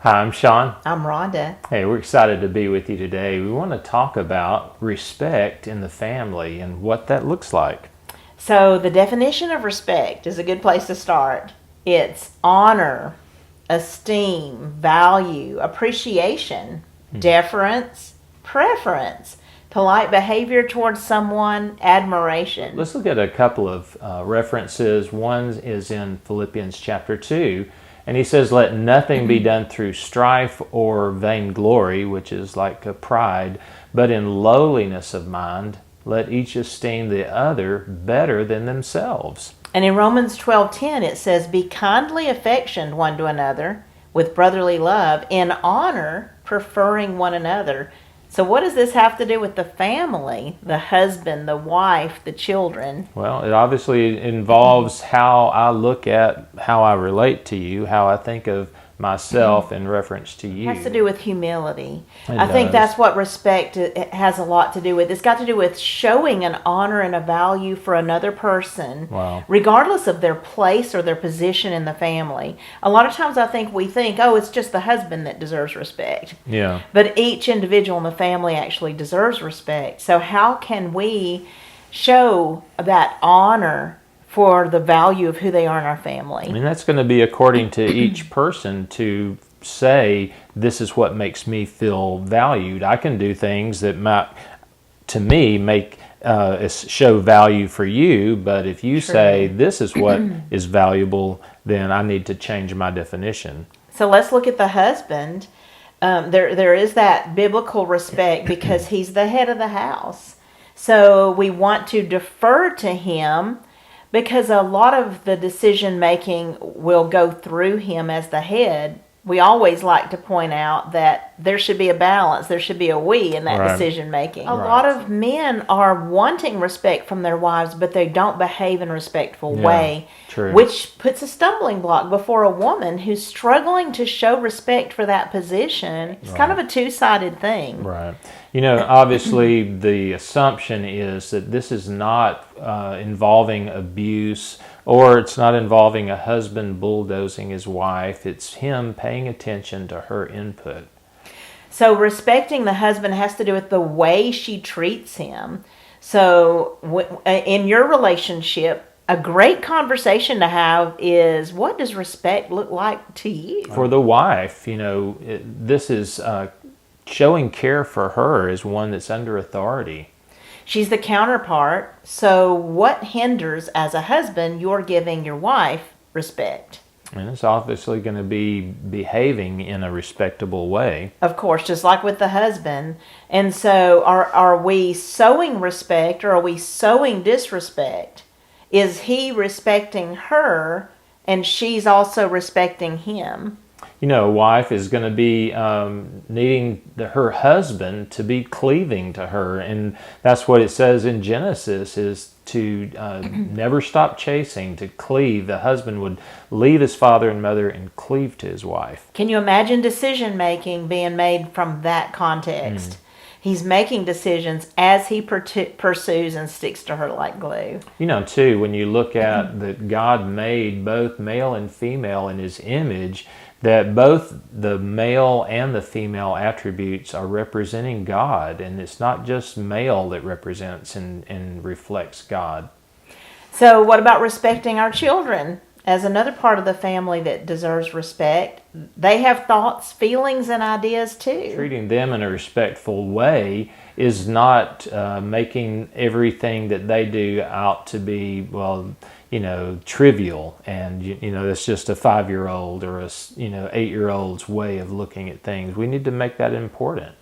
Hi, I'm Sean. I'm Rhonda. Hey, we're excited to be with you today. We want to talk about respect in the family and what that looks like. So, the definition of respect is a good place to start. It's honor, esteem, value, appreciation, deference, preference, polite behavior towards someone, admiration. Let's look at a couple of references. One is in Philippians chapter 2, and he says, "Let nothing be done through strife or vainglory," which is like a pride, "but in lowliness of mind, let each esteem the other better than themselves." And in Romans 12:10 it says, "Be kindly affectioned one to another with brotherly love, in honor, preferring one another." So what does this have to do with the family, the husband, the wife, the children? Well, it obviously involves how I look at how I relate to you, how I think of myself in reference to you. It has to do with humility. It I think does. that's what respect has a lot to do with. It's got to do with showing an honor and a value for another person, Wow. regardless of their place or their position in the family. A lot of times we think, oh, it's just the husband that deserves respect. Yeah. But each individual in the family actually deserves respect. So how can we show that honor for the value of who they are in our family? I mean, that's going to be according to each person to say, this is what makes me feel valued. I can do things that might, to me, make show value for you, but if you say this is what is valuable, then I need to change my definition. So let's look at the husband. There is that biblical respect because he's the head of the house. So we want to defer to him because a lot of the decision making will go through him as the head. We always like to point out that there should be a balance. There should be a we in that Right. decision making. A Right. lot of men are wanting respect from their wives, but they don't behave in a respectful Yeah, way, true. which puts a stumbling block before a woman who's struggling to show respect for that position. It's kind of a two-sided thing. Right. You know, obviously, the assumption is that this is not involving abuse, or it's not involving a husband bulldozing his wife. It's him paying attention to her input. So respecting the husband has to do with the way she treats him. So in your relationship, a great conversation to have is, what does respect look like to you? For the wife, this is showing care for her as one that's under authority. She's the counterpart. So what hinders as a husband you're giving your wife respect? And it's obviously going to be behaving in a respectable way. Of course, just like with the husband. And so are we sowing respect or are we sowing disrespect? Is he respecting her and she's also respecting him? You know, a wife is going to be needing her husband to be cleaving to her. And that's what it says in Genesis, is to never stop chasing, to cleave. The husband would leave his father and mother and cleave to his wife. Can you imagine decision making being made from that context? He's making decisions as he pursues and sticks to her like glue. You know, too, when you look at that God made both male and female in his image, that both the male and the female attributes are representing God, and it's not just male that represents and reflects God. So what about respecting our children as another part of the family that deserves respect? They have thoughts, feelings, and ideas too. Treating them in a respectful way is not making everything that they do out to be, trivial, and that's just a 5-year-old or a 8-year-old's way of looking at things. We need to make that important.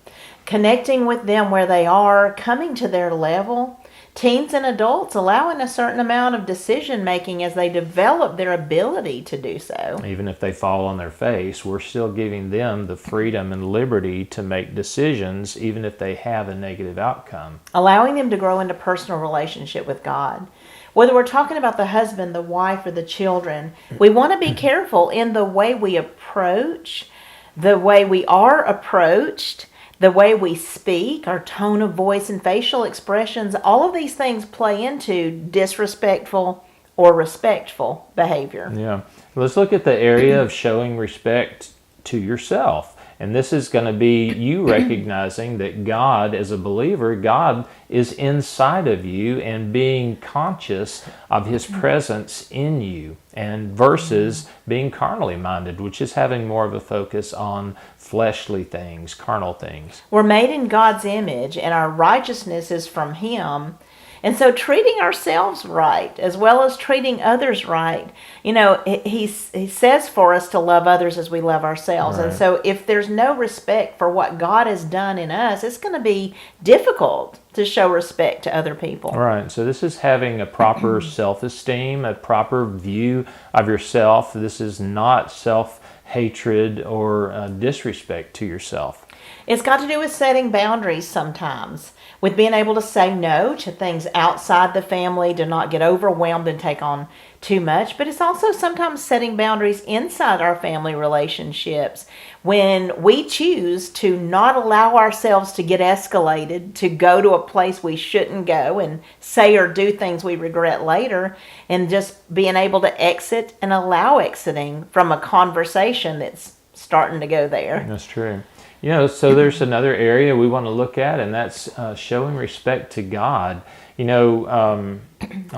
Connecting with them where they are, coming to their level. Teens and adults allowing a certain amount of decision making as they develop their ability to do so. Even if they fall on their face, we're still giving them the freedom and liberty to make decisions, even if they have a negative outcome. Allowing them to grow into personal relationship with God. Whether we're talking about the husband, the wife, or the children, we want to be careful in the way we approach, the way we are approached, the way we speak, our tone of voice and facial expressions. All of these things play into disrespectful or respectful behavior. Yeah. Let's look at the area of showing respect to yourself. And this is going to be you recognizing that God, as a believer, God is inside of you and being conscious of His presence in you, and versus being carnally minded, which is having more of a focus on fleshly things, carnal things. We're made in God's image, and our righteousness is from Him. And so treating ourselves right, as well as treating others right, he says for us to love others as we love ourselves. Right. And so if there's no respect for what God has done in us, it's going to be difficult to show respect to other people. Right. So this is having a proper self-esteem, a proper view of yourself. This is not self-hatred or disrespect to yourself. It's got to do with setting boundaries sometimes, with being able to say no to things outside the family, to not get overwhelmed and take on too much. But it's also sometimes setting boundaries inside our family relationships when we choose to not allow ourselves to get escalated, to go to a place we shouldn't go and say or do things we regret later, and just being able to exit and allow exiting from a conversation that's starting to go there. That's true. So there's another area we want to look at, and that's showing respect to God. I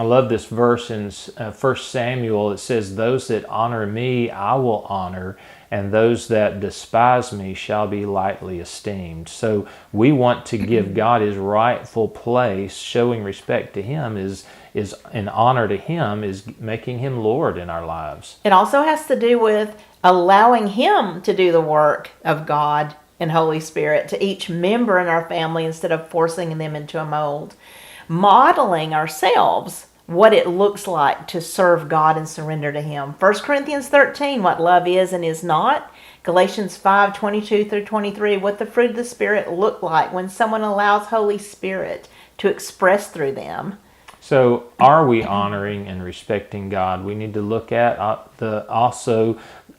love this verse in 1 Samuel. It says, "Those that honor me, I will honor, and those that despise me shall be lightly esteemed." So we want to give God His rightful place. Showing respect to Him is an honor to Him, is making Him Lord in our lives. It also has to do with allowing Him to do the work of God and Holy Spirit to each member in our family instead of forcing them into a mold. Modeling ourselves what it looks like to serve God and surrender to Him. 1 Corinthians 13, what love is and is not. Galatians 5:22 through 23, what the fruit of the Spirit look like when someone allows Holy Spirit to express through them. So are we honoring and respecting God? We need to look at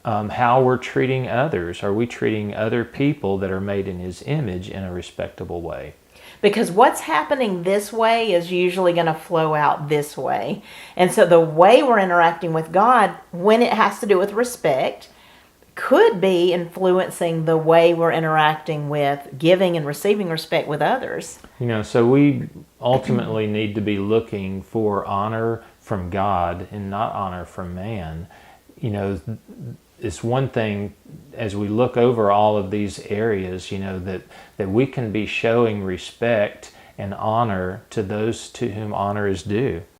how we're treating others. Are we treating other people that are made in His image in a respectable way? Because what's happening this way is usually going to flow out this way. And so the way we're interacting with God, when it has to do with respect, could be influencing the way we're interacting with giving and receiving respect with others. So we ultimately need to be looking for honor from God and not honor from man. It's one thing as we look over all of these areas, that we can be showing respect and honor to those to whom honor is due.